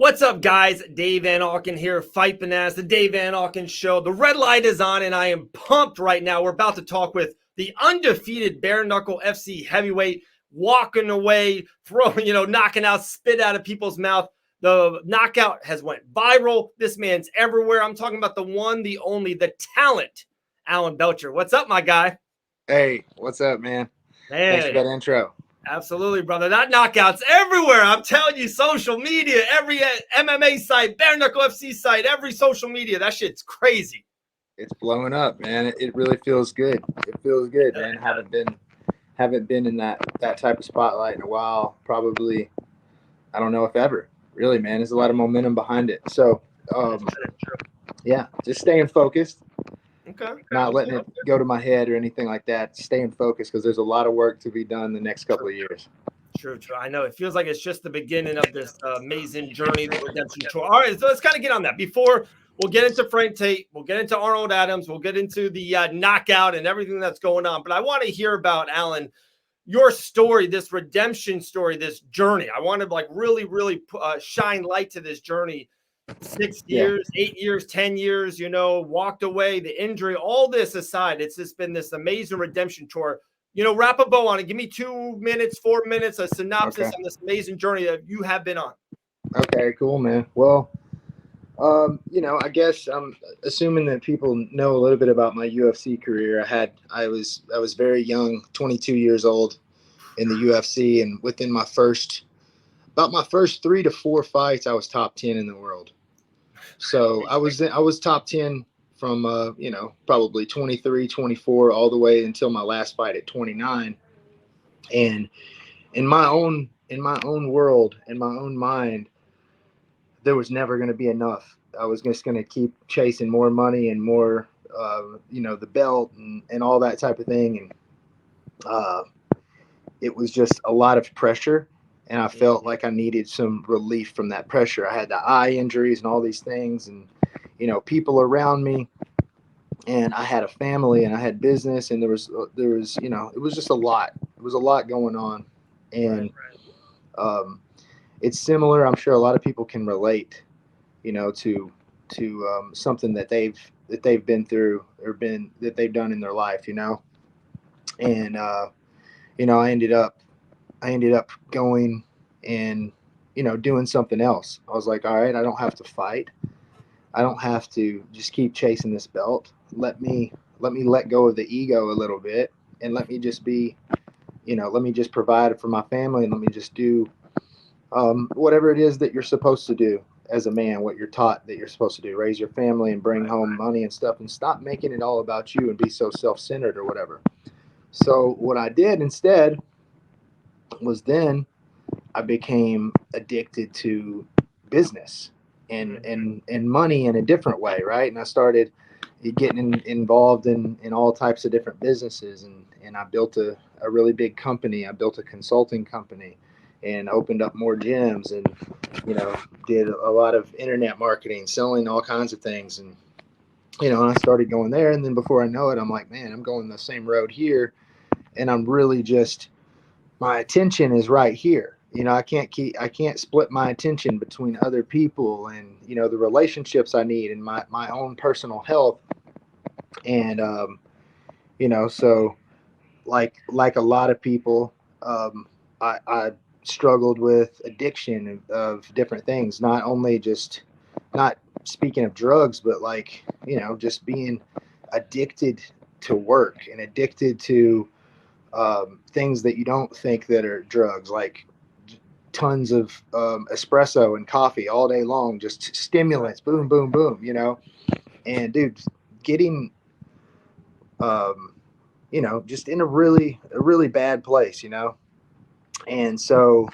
What's up, guys? Dave Van Auken here, Fight Bananas, the Dave Van Auken Show. The red light is on, and I am pumped right now. We're about to talk with the undefeated Bare Knuckle FC heavyweight, walking away, throwing, knocking out spit out of people's mouth. The knockout has went viral. This man's everywhere. I'm talking about the one, the only, the Talent Alan Belcher. What's up, my guy? Hey, what's up, man? Thanks for that intro. Absolutely, brother. That knockout's everywhere. I'm telling you, social media, every MMA site, Bare Knuckle FC site, every social media. That shit's crazy. It's blowing up, man. It really feels good. It feels good, man. Haven't been in that type of spotlight in a while. Probably, I don't know if ever. Really, man. There's a lot of momentum behind it. So, yeah, just staying focused. Okay. Not letting it go to my head or anything like that. Staying focused because there's a lot of work to be done the next couple of years. True. I know. It feels like it's just the beginning of this amazing journey, the redemption tour. All right, so let's kind of get on that. Before we'll get into Frank Tate, we'll get into Arnold Adams, we'll get into the knockout and everything that's going on. But I want to hear about, Alan, your story, this redemption story, this journey. I want to really shine light to this journey. 6 years, 8 years, 10 years, walked away, the injury, all this aside, it's just been this amazing redemption tour. Wrap a bow on it. Give me 2 minutes, 4 minutes, a synopsis on this amazing journey that you have been on. Okay, cool, man. Well, I guess I'm assuming that people know a little bit about my UFC career. I was very young, 22 years old in the UFC, and within my first 3 to 4 fights, I was top 10 in the world. So I was top 10 from probably 23, 24 all the way until my last fight at 29. And in my own world, in my own mind, there was never going to be enough. I was just going to keep chasing more money and more the belt and all that type of thing. And it was just a lot of pressure. And I felt like I needed some relief from that pressure. I had the eye injuries and all these things and, people around me, and I had a family and I had business, and there was, it was just a lot. It was a lot going on. And it's similar. I'm sure a lot of people can relate, to something that they've been through or that they've done in their life, and, I ended up going and, doing something else. I was like, all right, I don't have to fight. I don't have to just keep chasing this belt. Let me let go of the ego a little bit and let me just be, let me just provide for my family and let me just do whatever it is that you're supposed to do as a man, what you're taught that you're supposed to do, raise your family and bring home money and stuff, and stop making it all about you and be so self-centered or whatever. So what I did instead was then I became addicted to business and money in a different way, right? And I started getting involved in all types of different businesses, and I built a really big company. I built a consulting company and opened up more gyms and, did a lot of internet marketing, selling all kinds of things. And, and I started going there. And then before I know it, I'm like, man, I'm going the same road here. And I'm really just, my attention is right here. I can't split my attention between other people and, the relationships I need and my own personal health. And, so like a lot of people, I struggled with addiction of different things, not speaking of drugs, but just being addicted to work and addicted to things that you don't think that are drugs, like tons of espresso and coffee all day long, just stimulants, boom, boom, boom, and dude, getting, just in a really bad place, and so,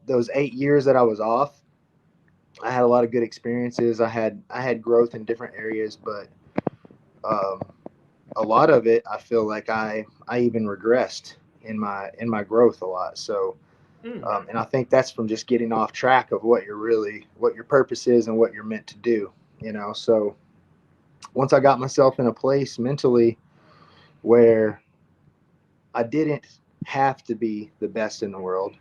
those 8 years that I was off, I had a lot of good experiences. I had growth in different areas, but a lot of it, I feel like I even regressed in my growth a lot. So, and I think that's from just getting off track of what your purpose is and what you're meant to do, So once I got myself in a place mentally where I didn't have to be the best in the world,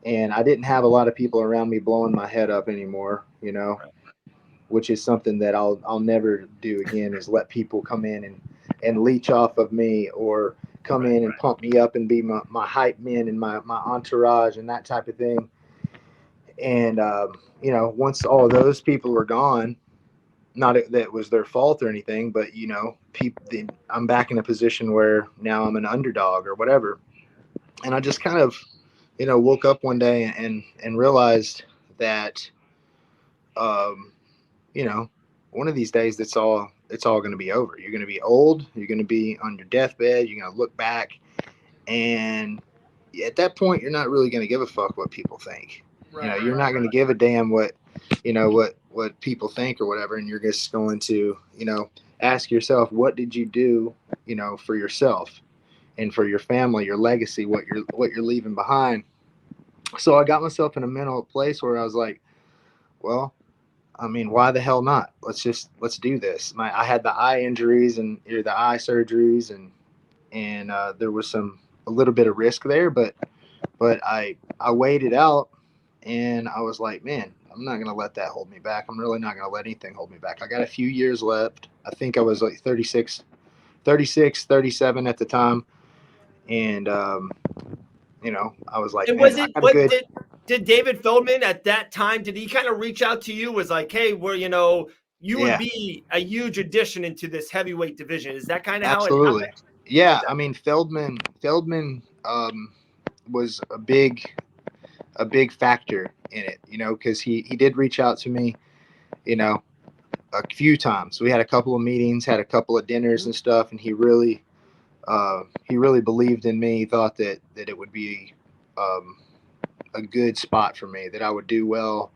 and I didn't have a lot of people around me blowing my head up anymore, you know, which is something that I'll never do again, is let people come in and leech off of me, or come in and pump me up and be my hype men and my entourage and that type of thing. And, you know, once all those people were gone, not that it was their fault or anything, but, you know, I'm back in a position where now I'm an underdog or whatever. And I just kind of, you know, woke up one day and realized that, you know, one of these days it's all going to be over. You're going to be old. You're going to be on your deathbed. You're going to look back, and at that point, you're not really going to give a fuck what people think. You know, you're not going to give a damn what, you know, what people think or whatever. And you're just going to, you know, ask yourself, what did you do, you know, for yourself and for your family, your legacy, what you're leaving behind. So I got myself in a mental place where I was like, well, I mean, why the hell not? Let's do this. I had the eye injuries and the eye surgeries, and there was a little bit of risk there, but I weighed it out, and I was like, man, I'm not gonna let that hold me back. I'm really not gonna let anything hold me back. I got a few years left. I think I was like 36, 37 at the time, and you know, I was like, And man, was I it got a good. did David Feldman at that time, did he kind of reach out to you? Was like, hey, you know, you would Yeah, be a huge addition into this heavyweight division. Is that kind of how it absolutely. happened? Yeah, I mean, Feldman was a big factor in it, you know, because he did reach out to me, you know, a few times. We had a couple of meetings, had a couple of dinners and stuff, and he really believed in me. He thought that it would be a good spot for me, that I would do well,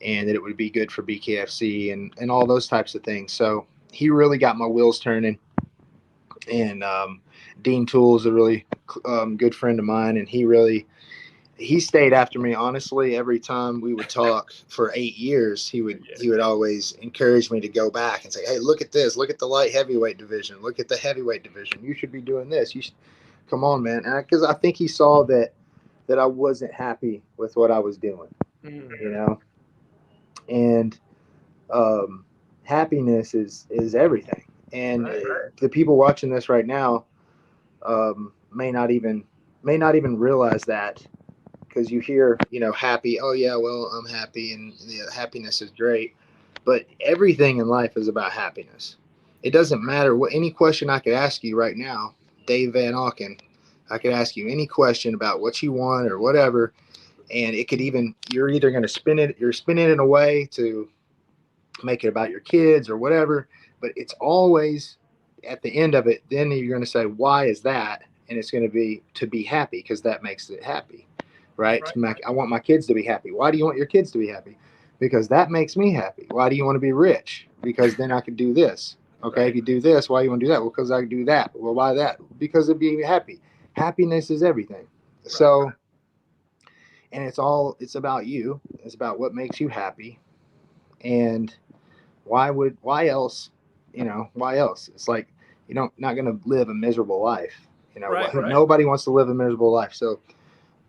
and that it would be good for BKFC and all those types of things. So he really got my wheels turning. And Dean Toole is a really good friend of mine, and he stayed after me. Honestly, every time we would talk for 8 years, he would always encourage me to go back and say, hey, look at this, look at the light heavyweight division, look at the heavyweight division, you should be doing this, you should come on, man. Because I think he saw that I wasn't happy with what I was doing, you know. And happiness is everything. And the people watching this right now may not even realize that, because you hear, you know, happy. Oh yeah, well, I'm happy, and happiness is great. But everything in life is about happiness. It doesn't matter what any question I could ask you right now, Dave Van Auken. I could ask you any question about what you want or whatever, and it could even, you're either going to you're spinning it in a way to make it about your kids or whatever, but it's always at the end of it, then you're going to say, why is that? And it's going to be to be happy, because that makes it happy, right? I want my kids to be happy. Why do you want your kids to be happy? Because that makes me happy. Why do you want to be rich? Because then I could do this. Okay, if you do this, why do you want to do that? Well, because I can do that. Well, why that? Because of being happy. Happiness is everything. So, and it's about you. It's about what makes you happy. And why else? You know, why else? It's like, not going to live a miserable life. You know, nobody wants to live a miserable life. So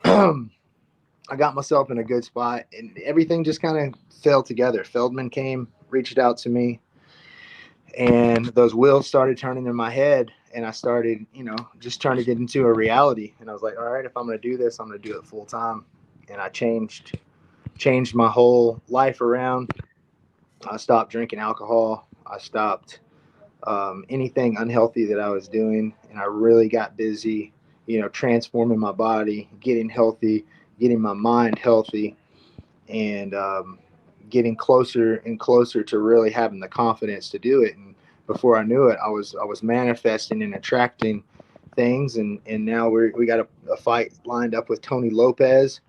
I got myself in a good spot, and everything just kind of fell together. Feldman came, reached out to me, and those wheels started turning in my head, and I started, you know, just trying to get into a reality. And I was like, all right, if I'm going to do this, I'm going to do it full time. And I changed my whole life around. I stopped drinking alcohol. I stopped anything unhealthy that I was doing, and I really got busy, you know, transforming my body, getting healthy, getting my mind healthy, and getting closer and closer to really having the confidence to do it. And before I knew it, I was manifesting and attracting things, and now we got a fight lined up with Tony Lopez,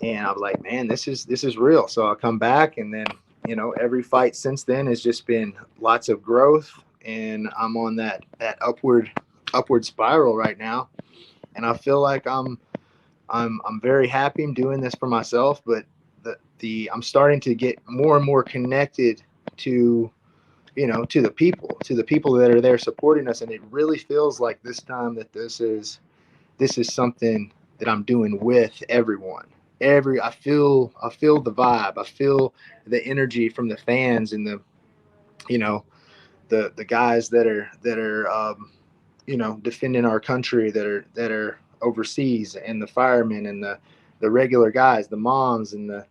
and I was like, man, this is real. So I come back, and then, you know, every fight since then has just been lots of growth, and I'm on that upward spiral right now, and I feel like I'm very happy. I'm doing this for myself, but I'm starting to get more and more connected to, you know, to the people that are there supporting us, and it really feels like this time that this is something that I'm doing with everyone. I feel the vibe. I feel the energy from the fans and the, you know, the guys that are defending our country, that are overseas, and the firemen and the regular guys, the moms and the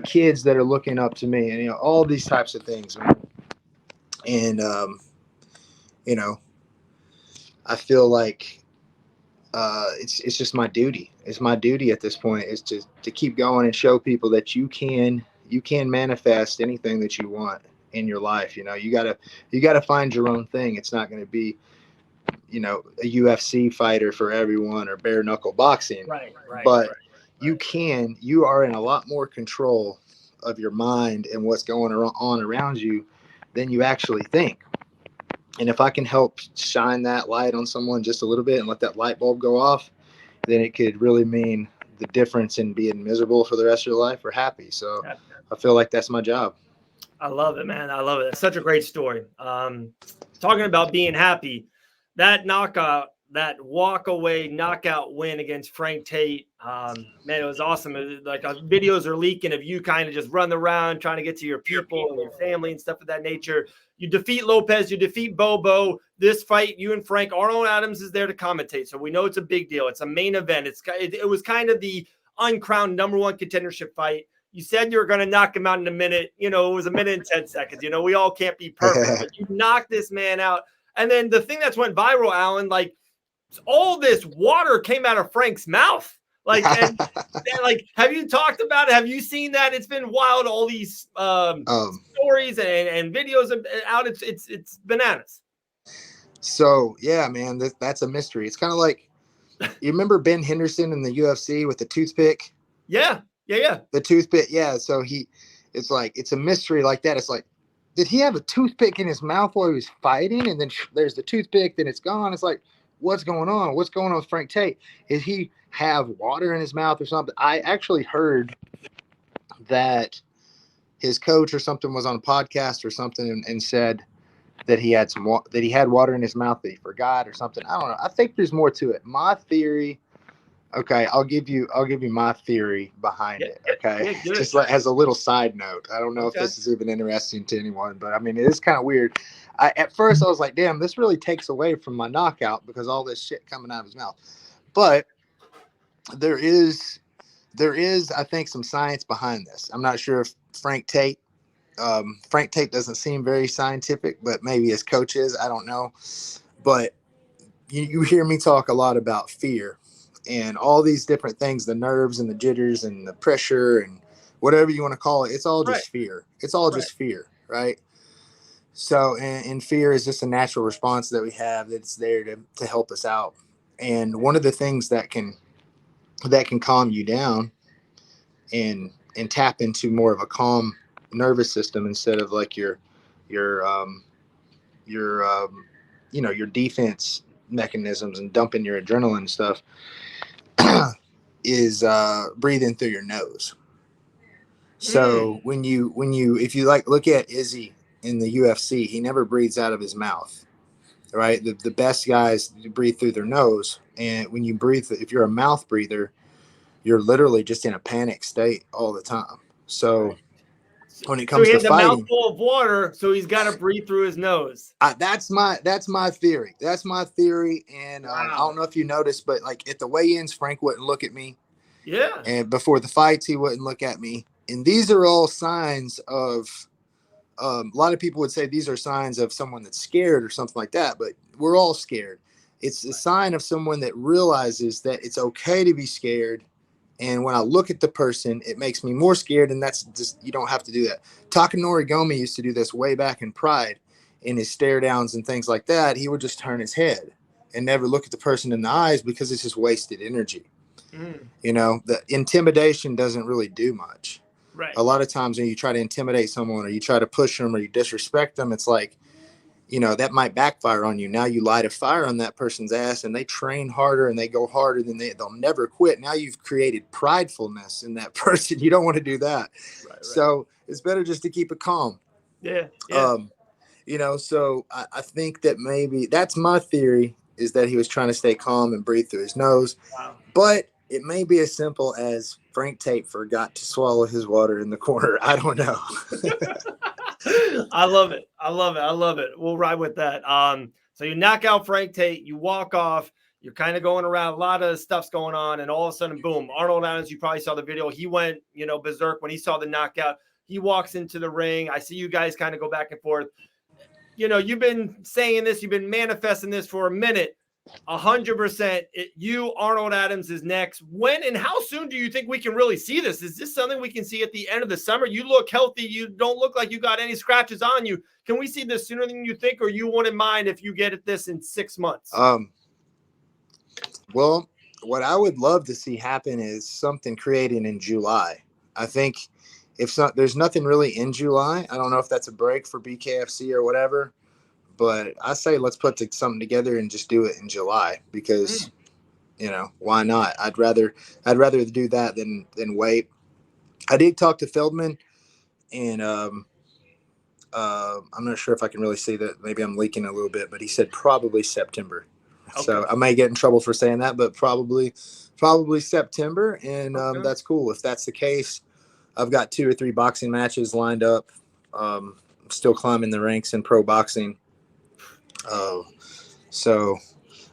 kids that are looking up to me, and all these types of things. And I feel like it's just my duty. It's my duty at this point is to keep going and show people that you can manifest anything that you want in your life. You gotta find your own thing. It's not going to be, a UFC fighter for everyone or bare knuckle boxing. But you are in a lot more control of your mind and what's going on around you than you actually think. And if I can help shine that light on someone just a little bit and let that light bulb go off, then it could really mean the difference in being miserable for the rest of your life or happy. So I feel like that's my job. I love it, man. I love it. It's such a great story. Talking about being happy, that knockout, that walk away knockout win against Frank Tate, man, it was awesome. Videos are leaking of you kind of just running around trying to get to your people and your family and stuff of that nature. You defeat Lopez, you defeat Bobo. This fight, you and Frank, Arnold Adams is there to commentate, so we know it's a big deal. It's a main event. It was kind of the uncrowned number one contendership fight. You said you were going to knock him out in a minute. It was a minute and 10 seconds. We all can't be perfect, but you knocked this man out. And then the thing that's went viral, Alan, like all this water came out of Frank's mouth. Have you talked about it? Have you seen that? It's been wild. All these stories and videos out. It's bananas. So yeah, man, that's a mystery. It's kind of like, you remember Ben Henderson in the UFC with the toothpick? Yeah. The toothpick. Yeah. So it's a mystery like that. It's like, did he have a toothpick in his mouth while he was fighting? And then there's the toothpick, then it's gone. It's like, what's going on? What's going on with Frank Tate? Did he have water in his mouth or something? I actually heard that his coach or something was on a podcast or something and said that he had water in his mouth that he forgot or something. I don't know. I think there's more to it. My theory. Okay, I'll give you my theory behind it. Okay, just as a little side note. I don't know if this is even interesting to anyone, but I mean, it is kind of weird. At first, I was like, "Damn, this really takes away from my knockout because all this shit coming out of his mouth." But there is, I think, some science behind this. I'm not sure if Frank Tate doesn't seem very scientific, but maybe his coach is. I don't know. But you hear me talk a lot about fear. And all these different things, the nerves and the jitters and the pressure and whatever you want to call it, it's all just fear. It's all just fear, right? So, and fear is just a natural response that we have that's there to help us out. And one of the things that can calm you down and tap into more of a calm nervous system instead of like your defense mechanisms and dumping your adrenaline and stuff is breathing through your nose. So if you look at Izzy in the UFC, he never breathes out of his mouth, right? The best guys breathe through their nose. And when you breathe, if you're a mouth breather, you're literally just in a panic state all the time. So when it comes to fighting, he had a mouthful of water, so he's got to breathe through his nose. That's my theory. That's my theory. And I don't know if you noticed, but like at the weigh-ins, Frank wouldn't look at me. Yeah. And before the fights, he wouldn't look at me. And these are all signs of. A lot of people would say these are signs of someone that's scared or something like that, but we're all scared. It's a sign of someone that realizes that it's okay to be scared. And when I look at the person, it makes me more scared. And that's just, you don't have to do that. Takanori Gomi used to do this way back in Pride in his stare downs and things like that. He would just turn his head and never look at the person in the eyes because it's just wasted energy. The intimidation doesn't really do much. Right. A lot of times when you try to intimidate someone or you try to push them or you disrespect them, it's like, that might backfire on you. Now you light a fire on that person's ass and they train harder and they go harder than they'll never quit. Now you've created pridefulness in that person. You don't want to do that. Right. So it's better just to keep it calm. Yeah. So I think that maybe that's my theory, is that he was trying to stay calm and breathe through his nose. Wow. But it may be as simple as Frank Tate forgot to swallow his water in the corner. I don't know. I love it. I love it. I love it. We'll ride with that. So you knock out Frank Tate, you walk off, you're kind of going around, a lot of stuff's going on, and all of a sudden, boom, Arnold Adams, you probably saw the video. He went, berserk when he saw the knockout. He walks into the ring. I see you guys kind of go back and forth. You've been saying this, you've been manifesting this for a minute. 100%. You, Arnold Adams, is next. When and how soon do you think we can really see this? Is this something we can see at the end of the summer? You look healthy. You don't look like you got any scratches on you. Can we see this sooner than you think, or you wouldn't mind if you get at this in 6 months? Well, what I would love to see happen is something created in July. I think there's nothing really in July. I don't know if that's a break for BKFC or whatever. But I say let's put something together and just do it in July because, why not? I'd rather do that than wait. I did talk to Feldman, and I'm not sure if I can really say that. Maybe I'm leaking a little bit, but he said probably September. Okay. So I may get in trouble for saying that, but probably September, and that's cool. If that's the case, I've got 2 or 3 boxing matches lined up. I'm still climbing the ranks in pro boxing. So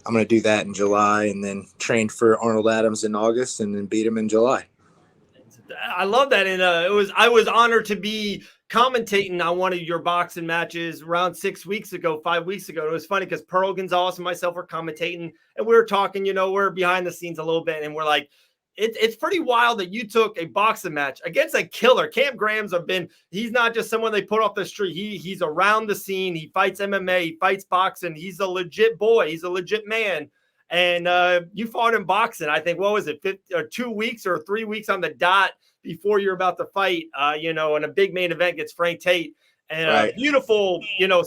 I'm going to do that in July and then train for Arnold Adams in August and then beat him in July. I love that. And I was honored to be commentating on one of your boxing matches around 5 weeks ago. It was funny because Pearl Gonzalez and myself were commentating, and we were talking, we're behind the scenes a little bit, and we're like, it's pretty wild that you took a boxing match against a killer. Cam Graham's he's not just someone they put off the street. He's around the scene. He fights MMA, he fights boxing. He's a legit boy. He's a legit man. And you fought in boxing, I think, what was it, 2 weeks or 3 weeks on the dot before you're about to fight, and a big main event gets Frank Tate. And a beautiful,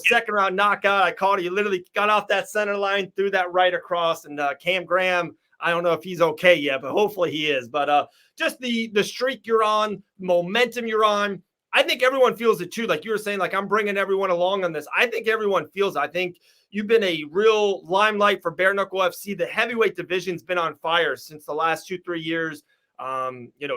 second round knockout. I called it. You literally got off that center line, threw that right across, and Cam Graham, I don't know if he's okay yet, but hopefully he is. But just the streak you're on, momentum you're on, I think everyone feels it too. Like you were saying, like I'm bringing everyone along on this. I think everyone feels it. I think you've been a real limelight for Bare Knuckle FC. The heavyweight division's been on fire since the last 2-3 years.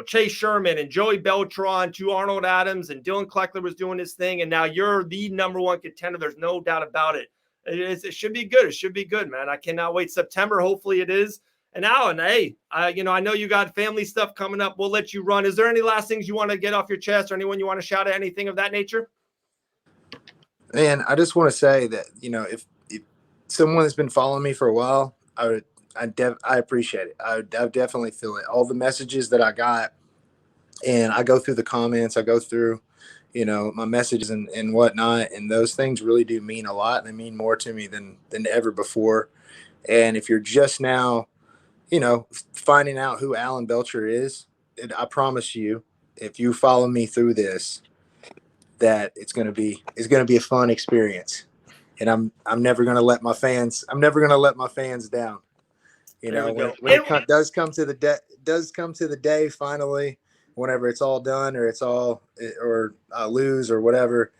Chase Sherman and Joey Beltran to Arnold Adams, and Dylan Kleckler was doing his thing. And now you're the #1 contender. There's no doubt about it. It should be good. It should be good, man. I cannot wait. September, hopefully it is. And Alan, hey, I know you got family stuff coming up. We'll let you run. Is there any last things you want to get off your chest, or anyone you want to shout at, anything of that nature? Man, I just want to say that, if someone has been following me for a while, I appreciate it. I definitely feel it. All the messages that I got, and I go through the comments, I go through, my messages and whatnot, and those things really do mean a lot. They mean more to me than ever before. And if you're just now, finding out who Alan Belcher is, I promise you, if you follow me through this, that it's going to be a fun experience. And I'm never going to let my fans down. When it does come to the day finally, whenever it's all done or I lose or whatever,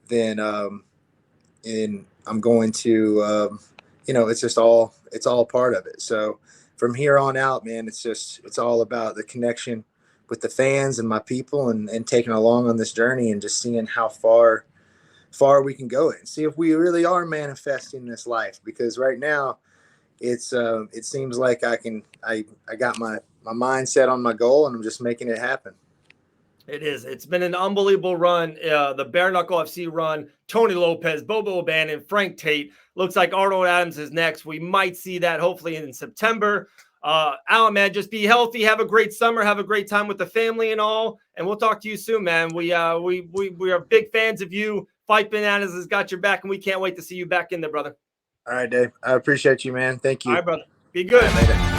then and I'm going to it's all part of it. So from here on out, man, it's all about the connection with the fans and my people, and taking along on this journey and just seeing how far we can go and see if we really are manifesting this life. Because right now it seems like I got my mind set on my goal, and I'm just making it happen. It is. It's been an unbelievable run. The Bare Knuckle FC run. Tony Lopez, Bobo O'Bannon, Frank Tate. Looks like Arnold Adams is next. We might see that hopefully in September. Alan, man, just be healthy. Have a great summer. Have a great time with the family and all. And we'll talk to you soon, man. We are big fans of you. Fight Bananas has got your back, and we can't wait to see you back in there, brother. All right, Dave. I appreciate you, man. Thank you. All right, brother. Be good. All right, later.